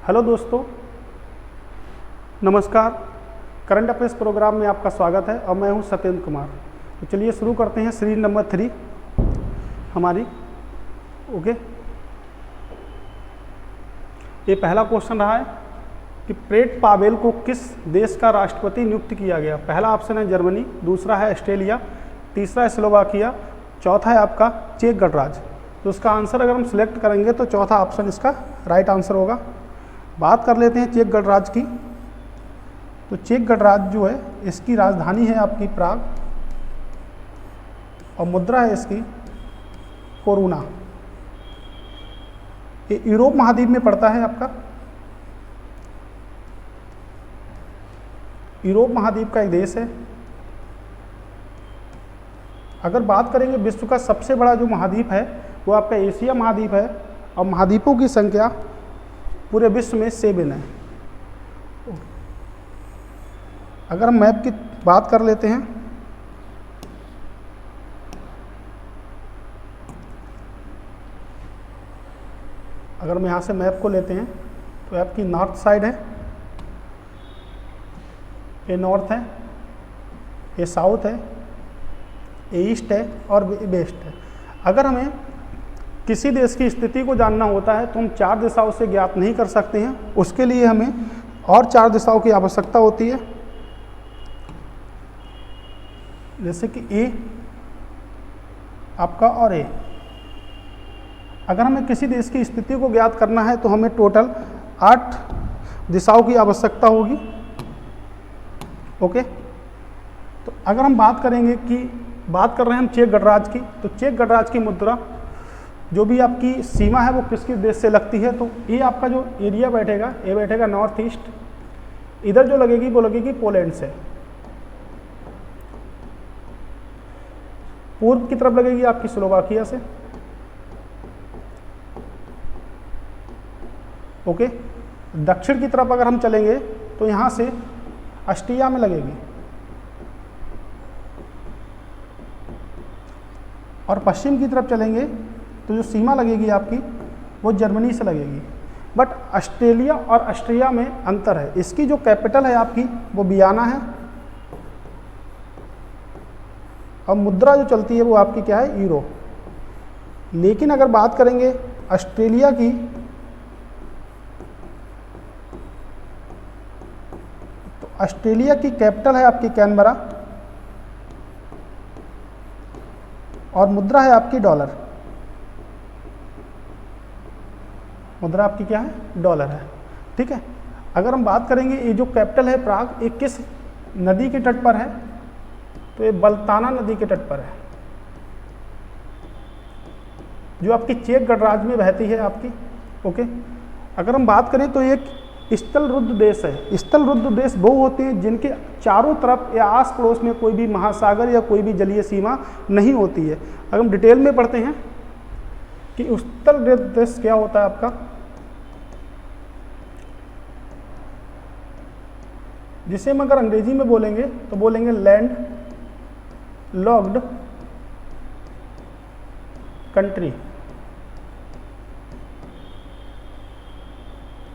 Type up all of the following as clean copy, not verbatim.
Hello दोस्तों, नमस्कार। Current affairs programme में आपका स्वागत है और मैं हूं सत्येंद्र कुमार। तो चलिए शुरू करते हैं सीरीज नंबर 3 हमारी। ओके, ये पहला क्वेश्चन रहा है कि प्रेट पावेल को किस देश का राष्ट्रपति नियुक्त किया गया। पहला ऑप्शन है जर्मनी, दूसरा है ऑस्ट्रेलिया, तीसरा है स्लोवाकिया, चौथा है आपका चेक गणराज्य। तो इसका आंसर अगर हम सिलेक्ट करेंगे तो चौथा ऑप्शन इसका राइट आंसर होगा। बात कर लेते हैं चेक गणराज्य की। तो चेक गणराज्य जो है इसकी राजधानी है आपकी प्राग और मुद्रा है इसकी कोरुना। ये यूरोप महाद्वीप में पड़ता है आपका, यूरोप महाद्वीप का एक देश है। अगर बात करेंगे विश्व का सबसे बड़ा जो महाद्वीप है वो आपका एशिया महाद्वीप है और महाद्वीपों की संख्या पूरे विश्व में 7 है। अगर हम मैप की बात कर लेते हैं अगर हम यहाँ से मैप को लेते हैं तो आपकी नॉर्थ साइड है, ये नॉर्थ है, ये साउथ है, ये ईस्ट है और वेस्ट है। अगर हमें किसी देश की स्थिति को जानना होता है तो हम 4 दिशाओं से ज्ञात नहीं कर सकते हैं, उसके लिए हमें और 4 दिशाओं की आवश्यकता होती है। जैसे कि ए आपका और ए। अगर हमें किसी देश की स्थिति को ज्ञात करना है तो हमें टोटल 8 दिशाओं की आवश्यकता होगी। ओके, तो अगर हम बात करेंगे कि बात कर रहे हैं हम चेक गणराज्य की, तो चेक गणराज्य की मुद्रा जो भी आपकी सीमा है वो किस किस देश से लगती है। तो ये आपका जो एरिया बैठेगा, ये बैठेगा नॉर्थ ईस्ट। इधर जो लगेगी वो लगेगी पोलैंड से, पूर्व की तरफ लगेगी आपकी स्लोवाकिया से। ओके, दक्षिण की तरफ अगर हम चलेंगे तो यहाँ से ऑस्ट्रिया में लगेगी और पश्चिम की तरफ चलेंगे तो जो सीमा लगेगी आपकी वो जर्मनी से लगेगी। बट ऑस्ट्रेलिया और ऑस्ट्रिया में अंतर है। इसकी जो कैपिटल है आपकी वो वियना है और मुद्रा जो चलती है वो आपकी क्या है, यूरो। लेकिन अगर बात करेंगे ऑस्ट्रेलिया की तो ऑस्ट्रेलिया की कैपिटल है आपकी कैनबरा और मुद्रा है आपकी डॉलर। मुद्रा आपकी क्या है, डॉलर है। ठीक है, अगर हम बात करेंगे ये जो कैपिटल है प्राग, ये किस नदी के तट पर है, तो ये बल्ताना नदी के तट पर है जो आपकी चेक गणराज्य में बहती है आपकी। ओके, अगर हम बात करें तो एक स्थल रुद्ध देश है। स्थल रुद्ध देश वो होते हैं जिनके चारों तरफ या आस पड़ोस में कोई भी महासागर या कोई भी जलीय सीमा नहीं होती है। अगर हम डिटेल में पढ़ते हैं कि स्थल रुद्ध देश क्या होता है आपका, जिसे हम अगर अंग्रेजी में बोलेंगे तो बोलेंगे लैंड लॉक्ड कंट्री।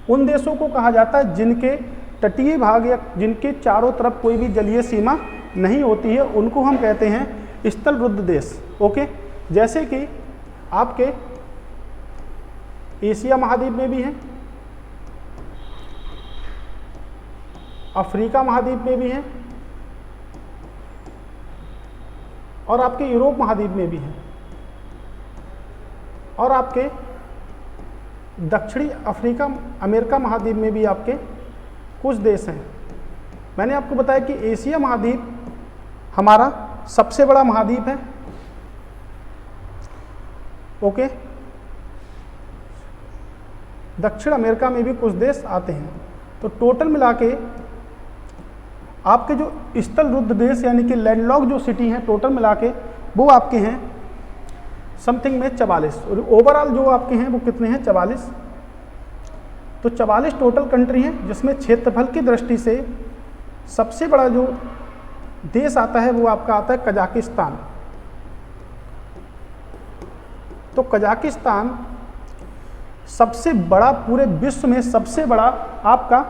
उन देशों को कहा जाता है जिनके तटीय भाग या जिनके चारों तरफ कोई भी जलीय सीमा नहीं होती है, उनको हम कहते हैं स्थल रुद्ध देश। ओके, जैसे कि आपके एशिया महाद्वीप में भी हैं, अफ्रीका महाद्वीप में भी हैं और आपके यूरोप महाद्वीप में भी हैं और आपके दक्षिणी अफ्रीका अमेरिका महाद्वीप में भी आपके कुछ देश हैं। मैंने आपको बताया कि एशिया महाद्वीप हमारा सबसे बड़ा महाद्वीप है। ओके, दक्षिण अमेरिका में भी कुछ देश आते हैं। तो टोटल मिला के आपके जो स्थल रुद्ध देश यानी कि लैंडलॉक जो सिटी हैं, टोटल मिला के वो आपके हैं समथिंग में 44 और ओवरऑल जो आपके हैं वो कितने हैं, 44। तो 44 टोटल कंट्री हैं, जिसमें क्षेत्रफल की दृष्टि से सबसे बड़ा जो देश आता है वो आपका आता है कजाकिस्तान। तो कजाकिस्तान सबसे बड़ा पूरे विश्व में सबसे बड़ा आपका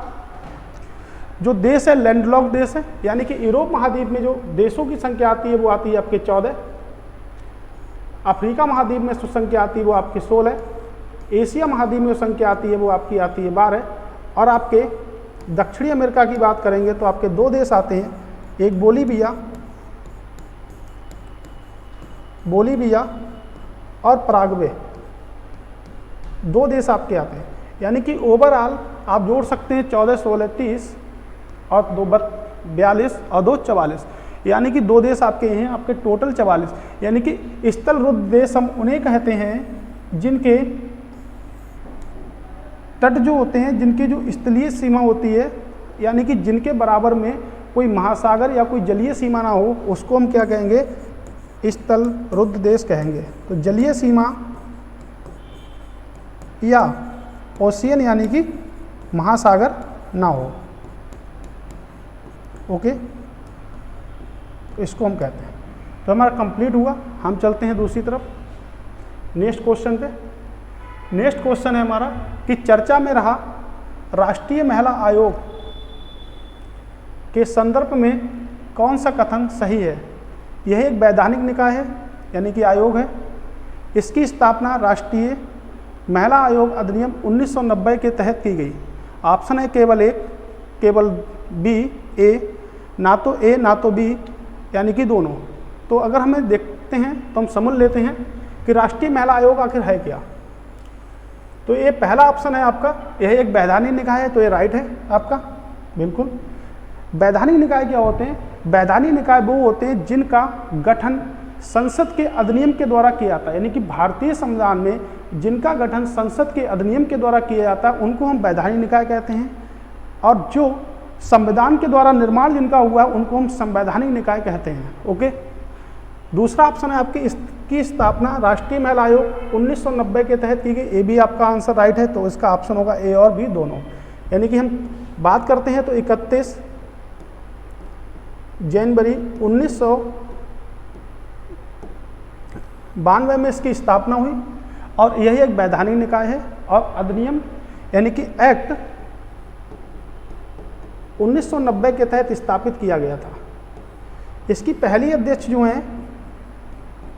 जो देश है लैंडलॉक देश है, यानी कि यूरोप महाद्वीप में जो देशों की संख्या आती है वो आती है आपके 14, अफ्रीका महाद्वीप में जो संख्या आती है वो आपकी 16, एशिया महाद्वीप में जो संख्या आती है वो आपकी आती है 12, और आपके दक्षिणी अमेरिका की बात करेंगे तो आपके 2 देश आते हैं, एक बोलीविया और पराग्वे, 2 देश आपके आते हैं। यानी कि ओवरऑल आप जोड़ सकते हैं 14, 16, 30 और 2 42 और 2 44, यानी कि 2 देश आपके हैं, आपके टोटल 44। यानी कि स्थल रुद्ध देश हम उन्हें कहते हैं जिनके तट जो होते हैं, जिनकी जो स्थलीय सीमा होती है, यानी कि जिनके बराबर में कोई महासागर या कोई जलीय सीमा ना हो, उसको हम क्या कहेंगे? स्थल रुद्ध देश कहेंगे। तो जलीय सीमा या ओशियन यानी कि महासागर ना हो, ओके, तो इसको हम कहते हैं। तो हमारा कंप्लीट हुआ, हम चलते हैं दूसरी तरफ, नेक्स्ट क्वेश्चन पे। नेक्स्ट क्वेश्चन है हमारा कि चर्चा में रहा राष्ट्रीय महिला आयोग के संदर्भ में कौन सा कथन सही है? यह एक वैधानिक निकाय है, यानी कि आयोग है। इसकी स्थापना राष्ट्रीय महिला आयोग अधिनियम 1990 के तहत की गई। ऑप्शन है केवल एक, केवल बी, ए, ना तो ए ना तो बी, यानी कि दोनों। तो अगर हमें देखते हैं तो हम समझ लेते हैं कि राष्ट्रीय महिला आयोग आखिर है क्या। तो ये पहला ऑप्शन है आपका, यह एक वैधानिक निकाय है, तो ये राइट है आपका, बिल्कुल। वैधानिक निकाय क्या होते हैं? वैधानिक निकाय वो होते हैं जिनका गठन संसद के अधिनियम के द्वारा किया जाता है, यानी कि भारतीय संविधान में जिनका गठन संसद के अधिनियम के द्वारा किया जाता है उनको हम वैधानिक निकाय कहते हैं। और जो संविधान के द्वारा निर्माण जिनका हुआ है उनको हम संवैधानिक निकाय कहते हैं, ओके। दूसरा ऑप्शन है आपकी, इसकी स्थापना राष्ट्रीय महिला आयोग 1990 के तहत की गई। ए भी आपका आंसर राइट है, तो इसका ऑप्शन होगा ए और बी दोनों। यानी कि हम बात करते हैं तो 31 जनवरी 1992 में इसकी स्थापना हुई, और यही एक वैधानिक निकाय है। और अधिनियम यानी कि एक्ट 1990 के तहत स्थापित किया गया था। इसकी पहली अध्यक्ष जो हैं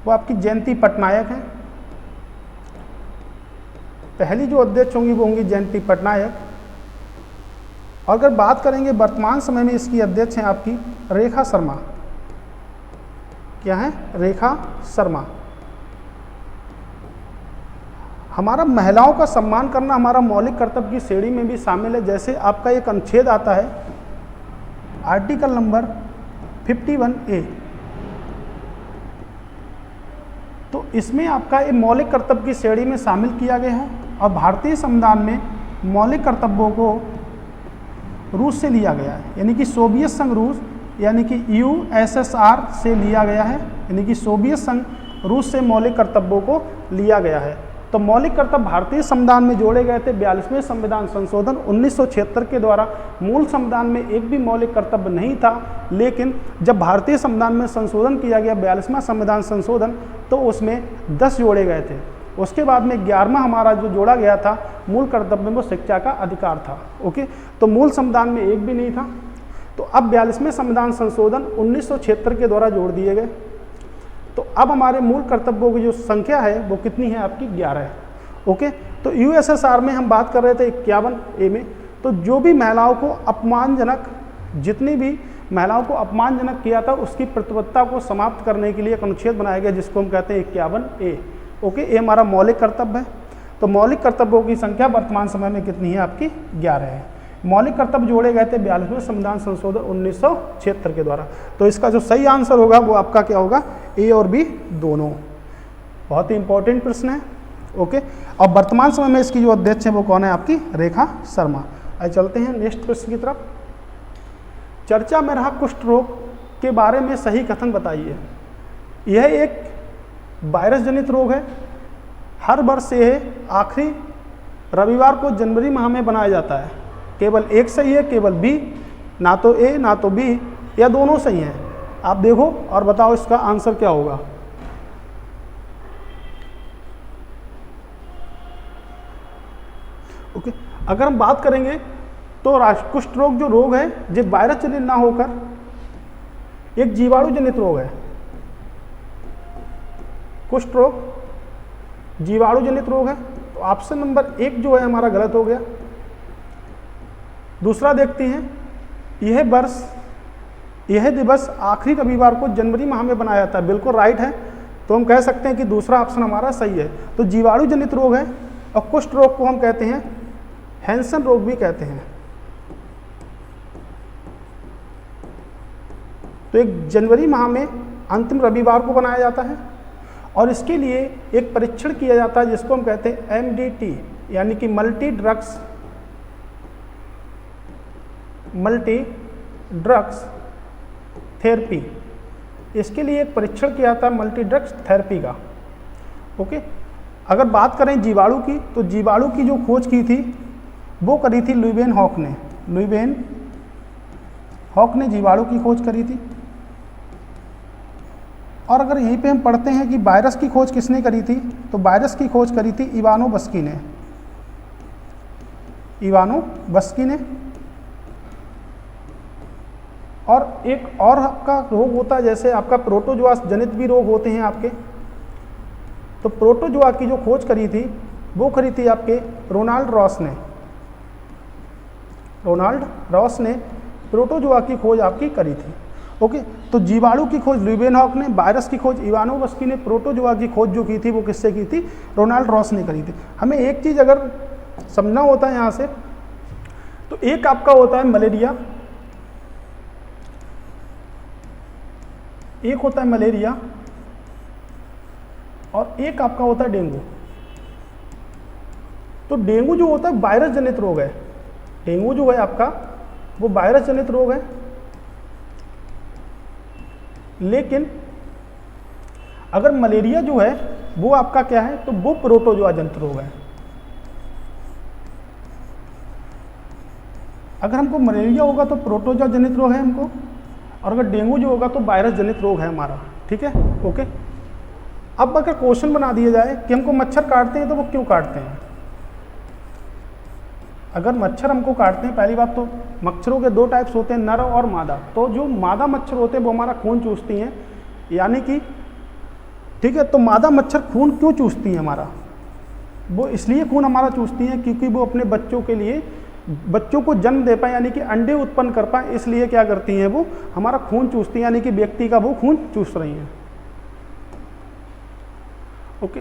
वो आपकी जयंती पटनायक हैं। पहली जो अध्यक्ष होंगी वो होंगी जयंती पटनायक। और अगर बात करेंगे वर्तमान समय में इसकी अध्यक्ष हैं आपकी रेखा शर्मा। क्या है? रेखा शर्मा। हमारा महिलाओं का सम्मान करना हमारा मौलिक कर्तव्य की श्रेणी में भी शामिल है। जैसे आपका एक अनुच्छेद आता है आर्टिकल नंबर 51A, तो इसमें आपका ये मौलिक कर्तव्य की श्रेणी में शामिल किया गया है। और भारतीय संविधान में मौलिक कर्तव्यों को रूस से लिया गया है, यानी कि सोवियत संघ रूस यानी कि USSR से लिया गया है, यानी कि सोवियत संघ रूस से मौलिक कर्तव्यों को लिया गया है। तो मौलिक कर्तव्य भारतीय संविधान में जोड़े गए थे 42वें संविधान संशोधन 1976 के द्वारा। मूल संविधान में एक भी मौलिक कर्तव्य नहीं था, लेकिन जब भारतीय संविधान में संशोधन किया गया 42वां संविधान संशोधन, तो उसमें 10 जोड़े गए थे। उसके बाद में 11वां हमारा जो जोड़ा गया था मूल कर्तव्य में, वो शिक्षा का अधिकार था, ओके। तो मूल संविधान में एक भी नहीं था। तो अब 42वें संविधान संशोधन 1976 के द्वारा जोड़ दिए गए। तो अब हमारे मूल कर्तव्यों की जो संख्या है वो कितनी है? आपकी 11 है, ओके। तो USSR में हम बात कर रहे थे 51A में, तो जो भी महिलाओं को अपमानजनक, जितनी भी महिलाओं को अपमानजनक किया था उसकी प्रतिबद्धता को समाप्त करने के लिए एक अनुच्छेद बनाया गया जिसको हम कहते हैं 51A, ओके। ये हमारा मौलिक कर्तव्य है। तो मौलिक कर्तव्यों की संख्या वर्तमान समय में कितनी है? आपकी 11 है। मौलिक कर्तव्य जोड़े गए थे 42वें संविधान संशोधन 1976 के द्वारा। तो इसका जो सही आंसर होगा वो आपका क्या होगा? ए और बी दोनों। बहुत ही इंपॉर्टेंट प्रश्न है, ओके। और वर्तमान समय में इसकी जो अध्यक्ष है वो कौन है? आपकी रेखा शर्मा। आइए चलते हैं नेक्स्ट प्रश्न की तरफ। चर्चा में रहा कुष्ठ रोग के बारे में सही कथन बताइए। यह एक वायरस जनित रोग है। हर वर्ष यह आखिरी रविवार को जनवरी माह में बनाया जाता है। केवल एक सही है, केवल बी, ना तो ए ना तो बी, या दोनों सही हैं। आप देखो और बताओ इसका आंसर क्या होगा। अगर हम बात करेंगे तो कुष्ठ रोग जो रोग है ये वायरस जनित ना होकर एक जीवाणु जनित रोग है। कुष्ठ रोग जीवाणु जनित रोग है, तो ऑप्शन नंबर 1 जो है हमारा गलत हो गया। दूसरा देखते हैं, यह दिवस आखिरी रविवार को जनवरी माह में बनाया जाता है, बिल्कुल राइट है। तो हम कह सकते हैं कि दूसरा ऑप्शन हमारा सही है। तो जीवाणु जनित रोग है और कुष्ठ रोग को हम कहते हैं हैंसन रोग भी कहते हैं। तो एक जनवरी माह में अंतिम रविवार को बनाया जाता है और इसके लिए एक परीक्षण किया जाता है जिसको हम कहते हैं MDT यानी कि मल्टी ड्रग्स थेरेपी। इसके लिए एक परीक्षण किया जाता है मल्टी ड्रग्स थेरेपी का। ओके, अगर बात करें जीवाणु की, तो जीवाणु की जो खोज की थी वो करी थी लुईवेन हॉक ने जीवाणु की खोज करी थी। और अगर यहीं पे हम पढ़ते हैं कि वायरस की खोज किसने करी थी, तो वायरस की खोज करी थी इवानोवस्की ने। और एक और आपका रोग होता है, जैसे आपका प्रोटोजोआ जनित भी रोग होते हैं आपके। तो प्रोटोजोआ की जो खोज करी थी वो करी थी आपके रोनाल्ड रॉस ने प्रोटोजोआ की खोज आपकी करी थी। ओके, तो जीवाणु की खोज लुईवेन हॉक ने, वायरस की खोज इवानोवस्की ने, प्रोटोजोआ की खोज जो की थी वो किससे की थी, रोनाल्ड रॉस ने करी थी। हमें एक चीज़ अगर समझना होता है यहाँ से, तो एक आपका होता है मलेरिया, एक होता है मलेरिया और एक आपका होता है डेंगू। तो डेंगू जो होता है वायरस जनित रोग है, डेंगू जो है आपका वो वायरस जनित रोग है। लेकिन अगर मलेरिया जो है वो आपका क्या है, तो वो प्रोटोजोआ जनित रोग है। अगर हमको मलेरिया होगा तो प्रोटोजोआ जनित रोग है हमको, और अगर डेंगू जो होगा तो वायरस जनित रोग है हमारा। ठीक है, ओके। अब अगर क्वेश्चन बना दिया जाए कि हमको मच्छर काटते हैं तो वो क्यों काटते हैं। अगर मच्छर हमको काटते हैं, पहली बात तो मच्छरों के 2 टाइप्स होते हैं, नर और मादा। तो जो मादा मच्छर होते हैं वो हमारा खून चूसती हैं, यानी कि ठीक है। तो मादा मच्छर खून क्यों चूसती हैं हमारा, वो इसलिए खून हमारा चूसती हैं क्योंकि वो अपने बच्चों के लिए, बच्चों को जन्म दे पाए यानी कि अंडे उत्पन्न कर पाए, इसलिए क्या करती हैं वो हमारा खून चूसती हैं, यानी कि व्यक्ति का वो खून चूस रही हैं। ओके,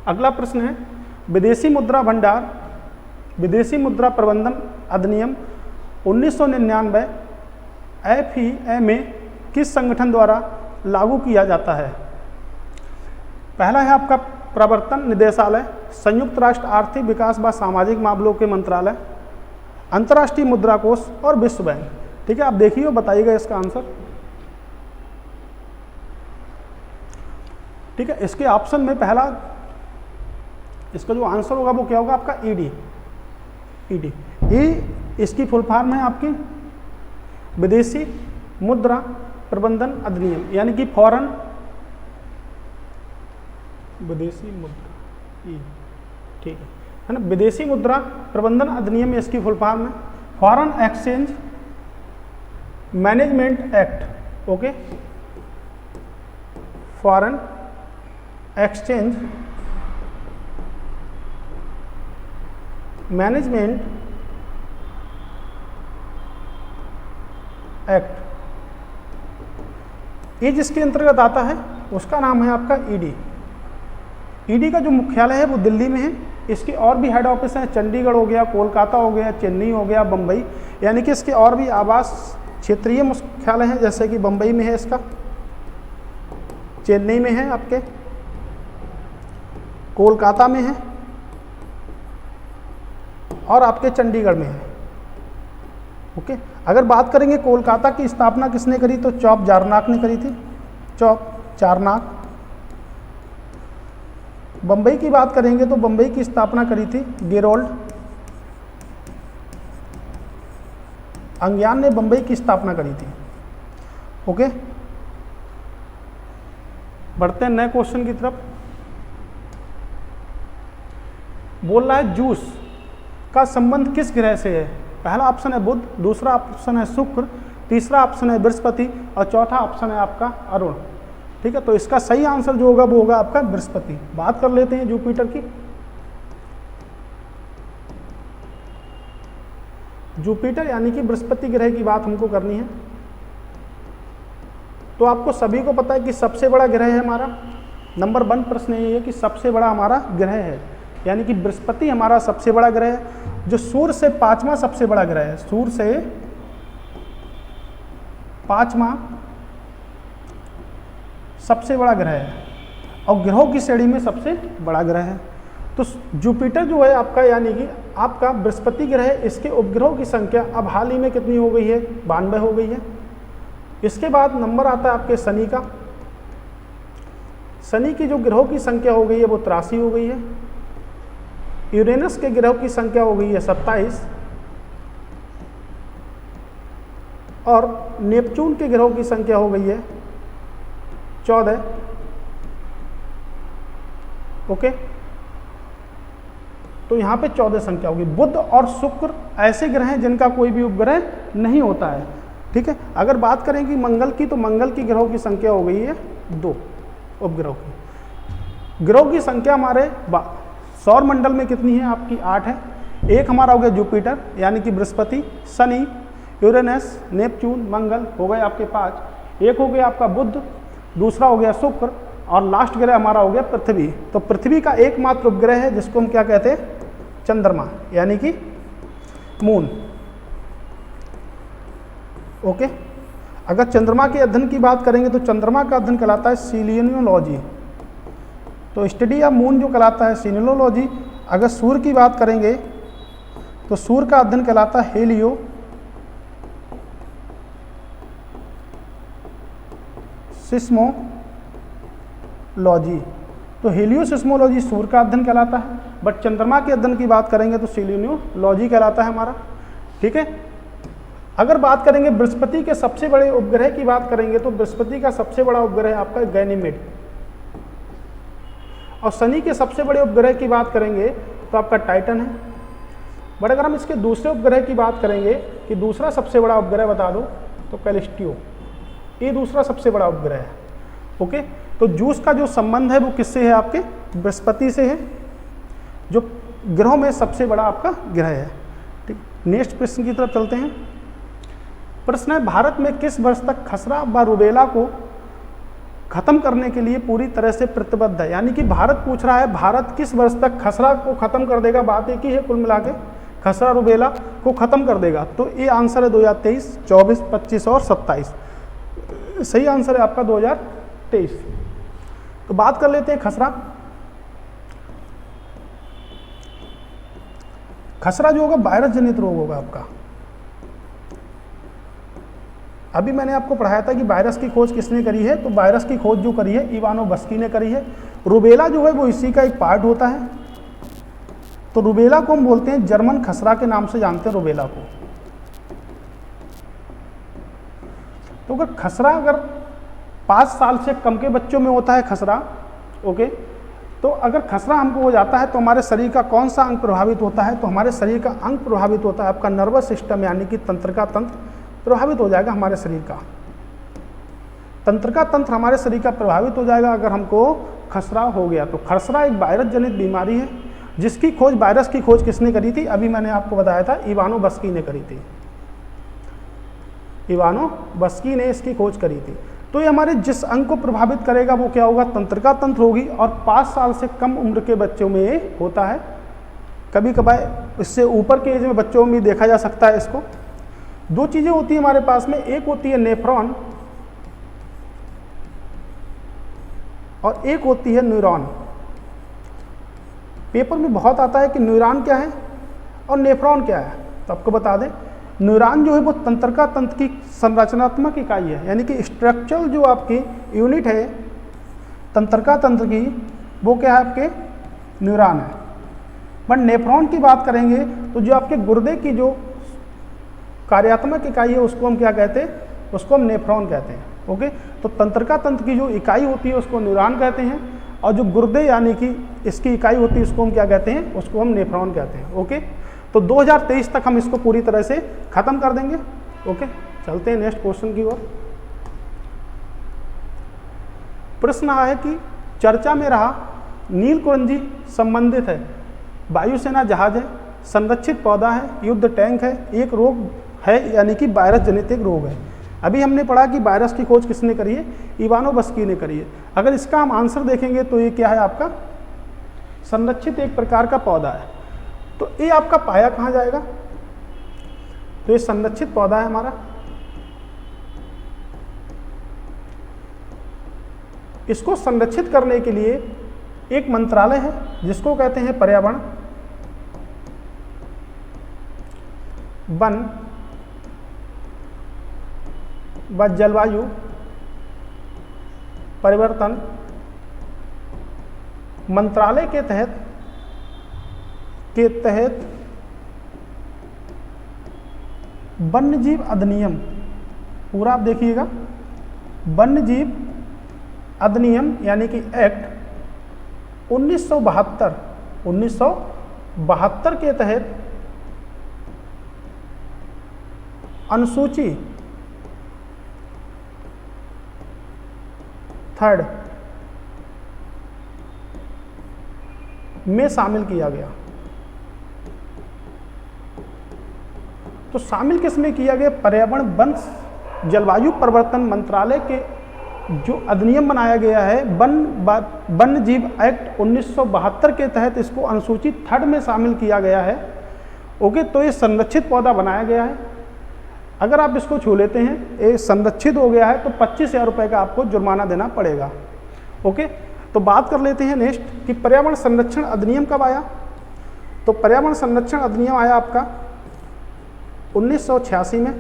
अगला प्रश्न है, विदेशी मुद्रा प्रबंधन अधिनियम 1999 FEMA किस संगठन द्वारा लागू किया जाता है। पहला है आपका प्रवर्तन निदेशालय, संयुक्त राष्ट्र आर्थिक विकास व सामाजिक मामलों के मंत्रालय, अंतर्राष्ट्रीय मुद्रा कोष और विश्व बैंक। ठीक है, आप देखिए और बताइएगा इसका आंसर। ठीक है, इसके ऑप्शन में पहला इसका जो आंसर होगा वो क्या होगा आपका ईडी। इसकी फुल फॉर्म है आपकी विदेशी मुद्रा प्रबंधन अधिनियम, यानी कि फॉरेन विदेशी मुद्रा, ठीक है ना, विदेशी मुद्रा प्रबंधन अधिनियम इसकी फुल फॉर्म है। Foreign exchange management act. Okay, foreign exchange management act, ये जिसके अंतर्गत आता है उसका नाम है आपका ईडी। ईडी का जो मुख्यालय है वो दिल्ली में है। इसके और भी हेड ऑफिस हैं, चंडीगढ़ हो गया, कोलकाता हो गया, चेन्नई हो गया, बम्बई, यानी कि इसके और भी आवास क्षेत्रीय मुख्यालय हैं, जैसे कि बम्बई में है इसका, चेन्नई में है, आपके कोलकाता में है और आपके चंडीगढ़ में है। ओके, अगर बात करेंगे कोलकाता की स्थापना किसने करी, तो चौप चारनाक ने करी थी, चौप चारनाक। बम्बई की बात करेंगे तो बम्बई की स्थापना करी थी गेरोल्ड अंग्यान ने बम्बई की स्थापना करी थी। ओके, बढ़ते हैं नए क्वेश्चन की तरफ। बोल रहा है जूस का संबंध किस ग्रह से है? पहला ऑप्शन है बुध, दूसरा ऑप्शन है शुक्र, तीसरा ऑप्शन है बृहस्पति और चौथा ऑप्शन है आपका अरुण। ठीक है, तो इसका सही आंसर जो होगा वो होगा आपका बृहस्पति। बात कर लेते हैं जुपिटर की। जुपिटर यानी कि बृहस्पति ग्रह की बात हमको करनी है। तो आपको सभी को पता है कि सबसे बड़ा ग्रह है हमारा। नंबर 1 प्रश्न ये है कि सबसे बड़ा हमारा ग्रह है, यानी कि बृहस्पति हमारा सबसे बड़ा ग्रह है, जो सूर्य से 5वां सबसे बड़ा ग्रह है। सूर्य से 5वां सबसे बड़ा ग्रह है और ग्रहों की श्रेणी में सबसे बड़ा ग्रह है। तो जुपिटर जो है आपका, यानी कि आपका बृहस्पति ग्रह है, इसके उपग्रहों की संख्या अब हाल ही में कितनी हो गई है? 92 हो गई है। इसके बाद नंबर आता है आपके शनि का। शनि की जो ग्रहों की संख्या हो गई है वो 83 हो गई है। यूरेनस के ग्रहों की संख्या हो गई है 27 और नेपच्यून के ग्रहों की संख्या हो गई है 14। ओके, तो यहाँ पे 14 संख्या होगी। बुध और शुक्र ऐसे ग्रह हैं जिनका कोई भी उपग्रह नहीं होता है। ठीक है, अगर बात करें कि मंगल की, तो मंगल की ग्रहों की संख्या हो गई है 2 उपग्रहों की। ग्रहों की संख्या हमारे सौर मंडल में कितनी है? आपकी 8 है। एक हमारा हो गया जुपिटर यानी कि बृहस्पति, शनि, यूरेनस, नेपच्यून, मंगल हो गए आपके 5। एक हो गया आपका बुध, दूसरा हो गया शुक्र और लास्ट ग्रह हमारा हो गया पृथ्वी। तो पृथ्वी का एकमात्र उपग्रह है जिसको हम क्या कहते हैं? चंद्रमा, यानी कि मून। ओके, अगर चंद्रमा के अध्ययन की बात करेंगे तो चंद्रमा का अध्ययन कहलाता है सीलियनोलॉजी। तो स्टडी ऑफ मून जो कहलाता है सीलियनोलॉजी। अगर सूर्य की बात करेंगे तो सूर्य का अध्ययन कहलाता है हेलियो सिस्मोलॉजी। तो हेलियोसिस्मोलॉजी सूर्य का अध्ययन कहलाता है, बट चंद्रमा के अध्ययन की बात करेंगे तो सीलियनोलॉजी कहलाता है हमारा। ठीक है, अगर बात करेंगे बृहस्पति के सबसे बड़े उपग्रह की बात करेंगे तो बृहस्पति का सबसे बड़ा उपग्रह आपका गैनीमेड। और शनि के सबसे बड़े उपग्रह की बात करेंगे तो आपका टाइटन है। बट अगर हम इसके दूसरे उपग्रह की बात करेंगे कि दूसरा सबसे बड़ा उपग्रह बता दो तो कैलिस्टियो, ये दूसरा सबसे बड़ा उपग्रह है। ओके, तो जूस का जो संबंध है वो किससे है? आपके बृहस्पति से है, जो ग्रहों में सबसे बड़ा आपका ग्रह है। ठीक, नेक्स्ट प्रश्न की तरफ चलते हैं। प्रश्न है, भारत में किस वर्ष तक खसरा व रुबेला को खत्म करने के लिए पूरी तरह से प्रतिबद्ध है? यानी कि भारत पूछ रहा है भारत किस वर्ष तक खसरा को खत्म कर देगा। बात एक ही है कुल मिला के, खसरा रुबेला को खत्म कर देगा। तो ये आंसर है 2023, 24, 25 और 27। सही आंसर है आपका 2023। तो बात कर लेते हैं खसरा। खसरा जो होगा वायरस जनित रोग होगा आपका। अभी मैंने आपको पढ़ाया था कि वायरस की खोज किसने करी है, तो वायरस की खोज जो करी है इवानोवस्की ने करी है। रुबेला जो है वो इसी का एक पार्ट होता है। तो रुबेला को हम बोलते हैं जर्मन खसरा के नाम से जानते हैं रुबेला को। तो अगर खसरा अगर 5 साल से कम के बच्चों में होता है खसरा, ओके, तो अगर खसरा हमको हो जाता है तो हमारे शरीर का कौन सा अंग प्रभावित होता है? तो हमारे शरीर का अंग प्रभावित होता है आपका नर्वस सिस्टम, यानी कि तंत्रिका तंत्र प्रभावित हो जाएगा हमारे शरीर का। तंत्रिका तंत्र हमारे शरीर का प्रभावित हो जाएगा अगर हमको खसरा हो गया। तो खसरा एक वायरस जनित बीमारी है जिसकी खोज, वायरस की खोज किसने करी थी? अभी मैंने आपको बताया था इवानोवस्की ने करी थी। इवानोवस्की ने इसकी खोज करी थी। तो ये हमारे जिस अंग को प्रभावित करेगा वो क्या होगा? तंत्रिका तंत्र होगी। और 5 साल से कम उम्र के बच्चों में होता है, कभी कभार इससे ऊपर के एज में बच्चों में भी देखा जा सकता है इसको। 2 चीज़ें होती है हमारे पास में, एक होती है नेफ्रॉन और एक होती है न्यूरॉन। पेपर में बहुत आता है कि न्यूरॉन क्या है और नेफ्रॉन क्या है। तो आपको बता दें, न्यूरॉन जो है वो तंत्रिका तंत्र की संरचनात्मक इकाई है, यानी कि स्ट्रक्चरल जो आपकी यूनिट है तंत्रिका तंत्र की, वो क्या है? आपके न्यूरॉन है। बट नेफ्रॉन की बात करेंगे तो जो आपके गुर्दे की जो कार्यात्मक इकाई है उसको हम क्या कहते हैं? उसको हम नेफ्रॉन कहते हैं। ओके, तो तंत्रिका तंत्र की जो इकाई होती है उसको न्यूरॉन कहते हैं और जो गुर्दे यानी कि इसकी इकाई होती है उसको हम क्या कहते हैं? उसको हम नेफ्रॉन कहते हैं। ओके, तो 2023 तक हम इसको पूरी तरह से खत्म कर देंगे। ओके, चलते हैं नेक्स्ट क्वेश्चन की ओर। प्रश्न है कि चर्चा में रहा नीलकुरंजी संबंधित है, वायुसेना जहाज है, संरक्षित पौधा है, युद्ध टैंक है, एक रोग है यानी कि वायरस जनित एक रोग है। अभी हमने पढ़ा कि वायरस की खोज किसने करी है, इवानोवस्की ने करी है। अगर इसका हम आंसर देखेंगे तो ये क्या है आपका, संरक्षित एक प्रकार का पौधा है। तो ये आपका पाया कहाँ जाएगा, तो ये संरक्षित पौधा है हमारा। इसको संरक्षित करने के लिए एक मंत्रालय है जिसको कहते हैं पर्यावरण, वन व जलवायु परिवर्तन मंत्रालय के तहत वन्यजीव अधिनियम, पूरा आप देखिएगा, वन्यजीव अधिनियम यानी कि एक्ट 1972 के तहत अनुसूची 3 में शामिल किया गया। तो शामिल किस में किया गया, पर्यावरण वन जलवायु परिवर्तन मंत्रालय के जो अधिनियम बनाया गया है वन्य जीव एक्ट 1972 के तहत इसको अनुसूची 3 में शामिल किया गया है। ओके, तो ये संरक्षित पौधा बनाया गया है। अगर आप इसको छू लेते हैं, ये संरक्षित हो गया है, तो 25,000 रुपये का आपको जुर्माना देना पड़ेगा। ओके, तो बात कर लेते हैं नेक्स्ट कि पर्यावरण संरक्षण अधिनियम कब आया। तो पर्यावरण संरक्षण अधिनियम आया आपका 1986 में।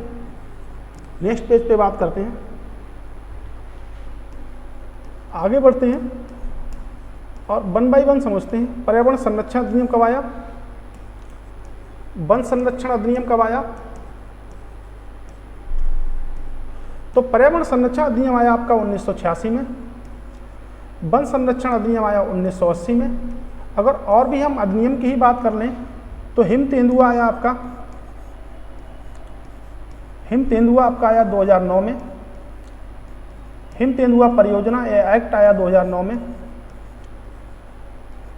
नेक्स्ट पेज पे बात करते हैं, आगे बढ़ते हैं और 1 बाय 1 समझते हैं। पर्यावरण संरक्षण अधिनियम कब आया, वन संरक्षण अधिनियम कब आया। तो पर्यावरण संरक्षण अधिनियम आया आपका 1986 में, वन संरक्षण अधिनियम आया 1980 में। अगर और भी हम अधिनियम की ही बात कर लें तो हिम तेंदुआ आया आपका, हिम तेंदुआ आपका आया 2009 में। हिम तेंदुआ परियोजना एक्ट आया 2009 में।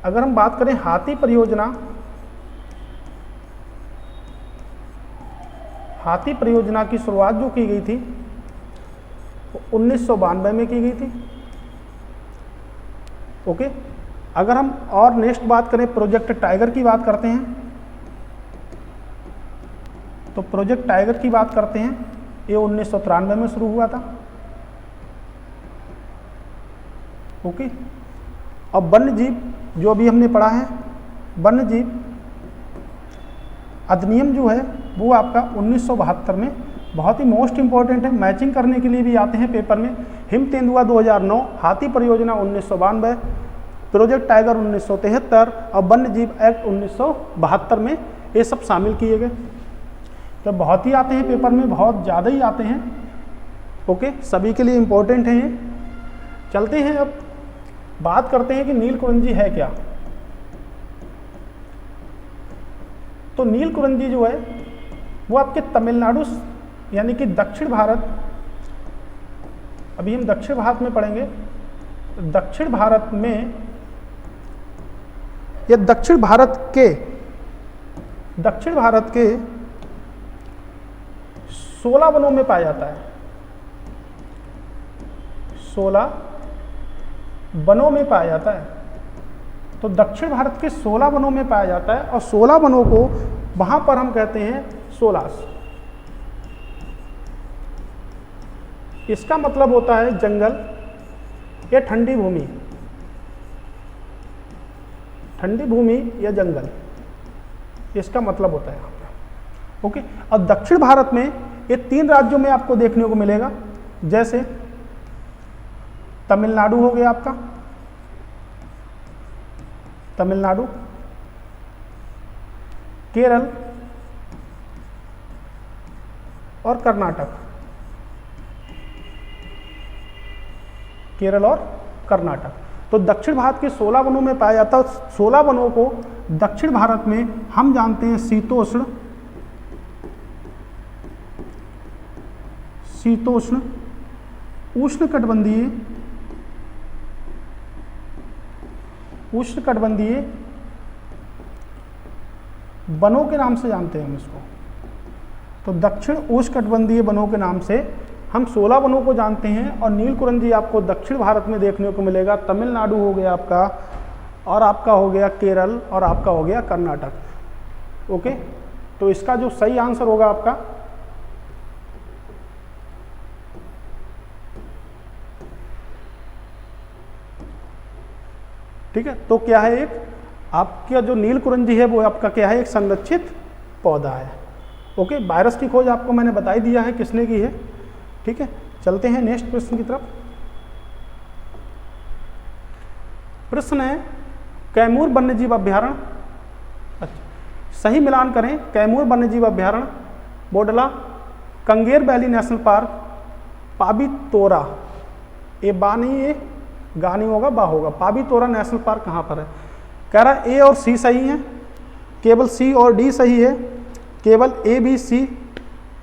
अगर हम बात करें हाथी परियोजना, हाथी परियोजना की शुरुआत जो की गई थी 1992 में की गई थी। ओके, अगर हम और नेक्स्ट बात करें प्रोजेक्ट टाइगर की बात करते हैं, तो प्रोजेक्ट टाइगर की बात करते हैं, ये 1993 में शुरू हुआ था। ओके, अब वन्य जीव जो अभी हमने पढ़ा है, वन्य जीव अधिनियम जो है वो आपका 1972 में, बहुत ही मोस्ट इंपॉर्टेंट है, मैचिंग करने के लिए भी आते हैं पेपर में। हिम तेंदुआ 2009, हाथी परियोजना 1992, प्रोजेक्ट टाइगर 1973 और वन्य जीव एक्ट 1972 में ये सब शामिल किए गए। तो बहुत ही आते हैं पेपर में, बहुत ज़्यादा ही आते हैं। ओके, सभी के लिए इम्पोर्टेंट है ये। चलते हैं अब बात करते हैं कि नीलकुरंजी है क्या। तो नीलकुरंजी जो है वो आपके तमिलनाडु यानी कि दक्षिण भारत, अभी हम दक्षिण भारत में पढ़ेंगे। दक्षिण भारत में, या दक्षिण भारत के 16 वनों में पाया जाता है। 16 वनों में पाया जाता है। तो दक्षिण भारत के 16 वनों में पाया जाता है और 16 वनों को वहां पर हम कहते हैं सोलास। इसका मतलब होता है जंगल या ठंडी भूमि, ठंडी भूमि या जंगल, इसका मतलब होता है यहाँ पे। ओके, और दक्षिण भारत में ये 3 राज्यों में आपको देखने को मिलेगा, जैसे तमिलनाडु हो गया आपका, तमिलनाडु, केरल और कर्नाटक, केरल और कर्नाटक। तो दक्षिण भारत के 16 वनों में पाया जाता है। 16 वनों को दक्षिण भारत में हम जानते हैं शीतोष्ण, शीतोष्ण उष्णकटिबंधीय, उष्णकटिबंधीय वनों के नाम से जानते हैं हम इसको। तो दक्षिण उष्णकटिबंधीय वनों के नाम से हम 16 वनों को जानते हैं। और नीलकुरंजी आपको दक्षिण भारत में देखने को मिलेगा। तमिलनाडु हो गया आपका, और आपका हो गया केरल, और आपका हो गया कर्नाटक। ओके, तो इसका जो सही आंसर होगा आपका ठीक है। तो क्या है, एक आपका जो नीलकुरंजी है वो आपका क्या है, एक संरक्षित पौधा है। ओके, वायरस की खोज आपको मैंने बता ही दिया है किसने की है। ठीक है, चलते हैं नेक्स्ट प्रश्न की तरफ। प्रश्न है कैमूर वन्यजीव अभ्यारण्य, अच्छा सही मिलान करें। कैमूर वन्यजीव अभ्यारण्य, बोडला, कंगेर वैली नेशनल पार्क, पाबीतोरा, ये बा नहीं, ये गा नहीं होगा, बा होगा। पाबीतोरा नेशनल पार्क कहाँ पर है? कह रहा है ए और सी सही है, केवल सी और डी सही है, केवल ए बी सी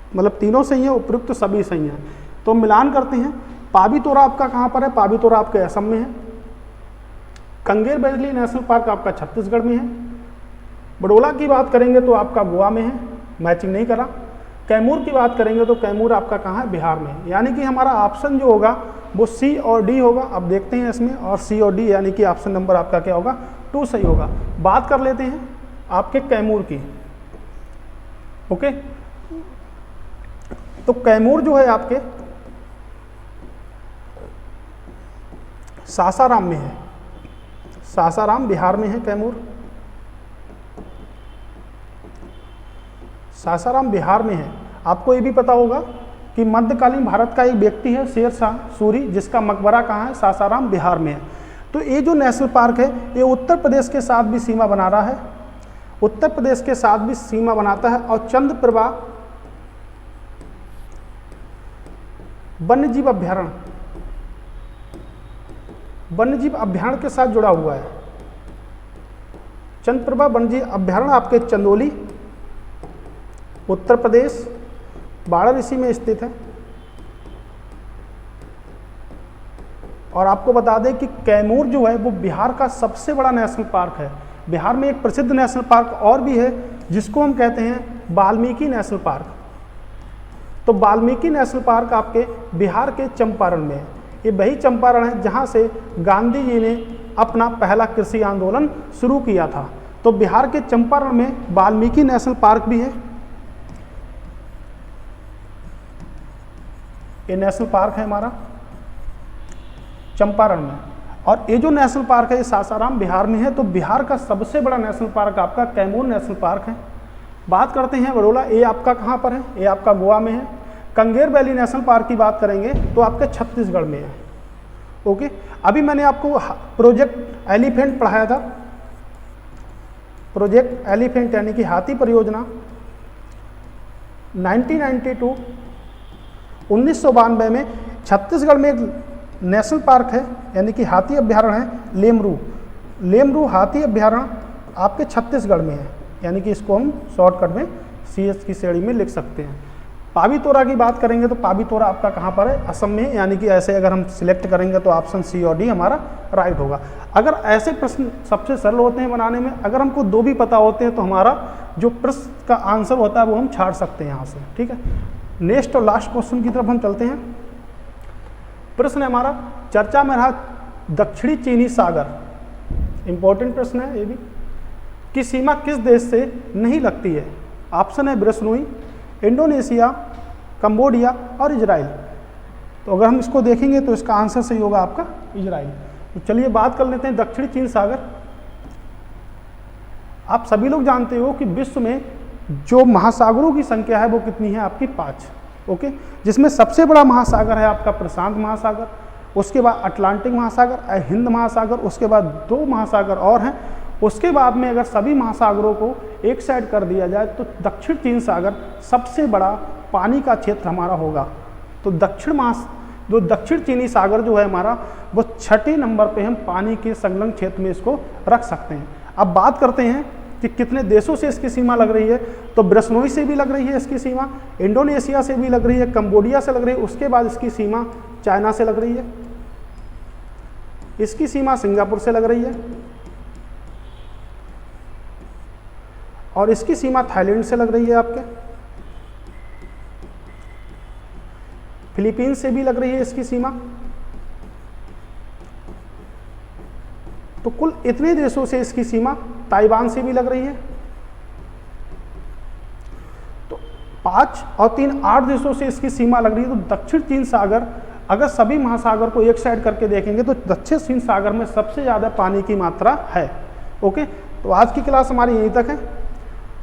मतलब तीनों सही है, उपयुक्त सभी सही हैं। तो मिलान करते हैं। पाबीतोरा आपका कहाँ पर है? पाबीतोरा आपके असम में है। कंगेर वैली नेशनल पार्क आपका छत्तीसगढ़ में है। बडोला की बात करेंगे तो आपका गोवा में है, मैचिंग नहीं करा। कैमूर की बात करेंगे तो कैमूर आपका कहाँ है? बिहार में है। यानी कि हमारा ऑप्शन जो होगा वो सी और डी होगा। अब देखते हैं इसमें, और सी और डी यानी कि ऑप्शन नंबर आपका क्या होगा? 2 सही होगा। बात कर लेते हैं आपके कैमूर की। ओके, तो कैमूर जो है आपके सासाराम में है। सासाराम बिहार में है कैमूर, सासाराम बिहार में है। आपको ये भी पता होगा कि मध्यकालीन भारत का एक व्यक्ति है शेर शाह सूरी, जिसका मकबरा कहाँ है? सासाराम बिहार में है। तो ये जो नेशनल पार्क है ये उत्तर प्रदेश के साथ भी सीमा बना रहा है, उत्तर प्रदेश के साथ भी सीमा बनाता है। और चंद्रप्रभा वन्यजीव अभ्यारण्य, वन्यजीव अभ्यारण्य के साथ जुड़ा हुआ है। चंद्रप्रभा वन्यजीव अभ्यारण्य आपके चंदौली, उत्तर प्रदेश, वाराणसी में स्थित है। और आपको बता दें कि कैमूर जो है वो बिहार का सबसे बड़ा नेशनल पार्क है। बिहार में एक प्रसिद्ध नेशनल पार्क और भी है जिसको हम कहते हैं वाल्मीकि नेशनल पार्क। तो वाल्मीकि नेशनल पार्क आपके बिहार के चंपारण में है। ये वही चंपारण है जहाँ से गांधी जी ने अपना पहला कृषि आंदोलन शुरू किया था। तो बिहार के चंपारण में वाल्मीकि नेशनल पार्क भी है। ये नेशनल पार्क है हमारा चंपारण में। और ये जो नेशनल पार्क है ये सासाराम बिहार में है। तो बिहार का सबसे बड़ा नेशनल पार्क आपका कैमूर नेशनल पार्क है। बात करते हैं बडोला, ये आपका कहाँ पर है? ये आपका गोवा में है। कंगेर वैली नेशनल पार्क की बात करेंगे तो आपके छत्तीसगढ़ में है। ओके, अभी मैंने आपको प्रोजेक्ट एलिफेंट पढ़ाया था। प्रोजेक्ट एलिफेंट यानी कि हाथी परियोजना 1992 में छत्तीसगढ़ में एक नेशनल पार्क है यानी कि हाथी अभ्यारण्य है लेमरू। लेमरू हाथी अभ्यारण्य आपके छत्तीसगढ़ में है, यानी कि इसको हम शॉर्टकट में CS की श्रेणी में लिख सकते हैं। पाबीतोरा की बात करेंगे तो पाबीतोरा आपका कहाँ पर है? असम में, यानी कि ऐसे अगर हम सिलेक्ट करेंगे तो ऑप्शन सी और डी हमारा राइट होगा। अगर ऐसे प्रश्न सबसे सरल होते हैं बनाने में, अगर हमको 2 भी पता होते हैं तो हमारा जो प्रश्न का आंसर होता है वो हम छाड़ सकते हैं यहाँ से। ठीक है, नेक्स्ट और लास्ट क्वेश्चन की तरफ हम चलते हैं। प्रश्न है हमारा चर्चा में रहा दक्षिणी चीनी सागर, इंपॉर्टेंट प्रश्न है ये भी, की सीमा किस देश से नहीं लगती है? ऑप्शन है बिश्नोई, इंडोनेशिया, कंबोडिया और इजराइल। तो अगर हम इसको देखेंगे तो इसका आंसर सही होगा आपका इजराइल। तो चलिए बात कर लेते हैं दक्षिणी चीन सागर। आप सभी लोग जानते हो कि विश्व में जो महासागरों की संख्या है वो कितनी है? आपकी 5। ओके, जिसमें सबसे बड़ा महासागर है आपका प्रशांत महासागर, उसके बाद अटलांटिक महासागर, हिंद महासागर, उसके बाद 2 महासागर और हैं। उसके बाद में अगर सभी महासागरों को एक साइड कर दिया जाए तो दक्षिण चीन सागर सबसे बड़ा पानी का क्षेत्र हमारा होगा। तो दक्षिण जो दक्षिण चीनी सागर जो है हमारा, वो 6 नंबर पे हम पानी के संलग्न क्षेत्र में इसको रख सकते हैं। अब बात करते हैं कि कितने देशों से इसकी सीमा लग रही है। तो बिश्नोई से भी लग रही है इसकी सीमा, इंडोनेशिया से भी लग रही है, कंबोडिया से लग रही है, उसके बाद इसकी सीमा चाइना से लग रही है, इसकी सीमा सिंगापुर से लग रही है, और इसकी सीमा थाईलैंड से लग रही है, आपके फिलीपींस से भी लग रही है इसकी सीमा। तो कुल इतने देशों से इसकी सीमा, ताइवान से भी लग रही है। तो 5 और 3 8 देशों से इसकी सीमा लग रही है। तो दक्षिण चीन सागर, अगर सभी महासागर को एक साइड करके देखेंगे तो दक्षिण चीन सागर में सबसे ज़्यादा पानी की मात्रा है। ओके, तो आज की क्लास हमारी यहीं तक है।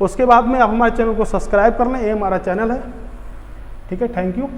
उसके बाद में आप हमारे चैनल को सब्सक्राइब कर लें, ये हमारा चैनल है। ठीक है, थैंक यू।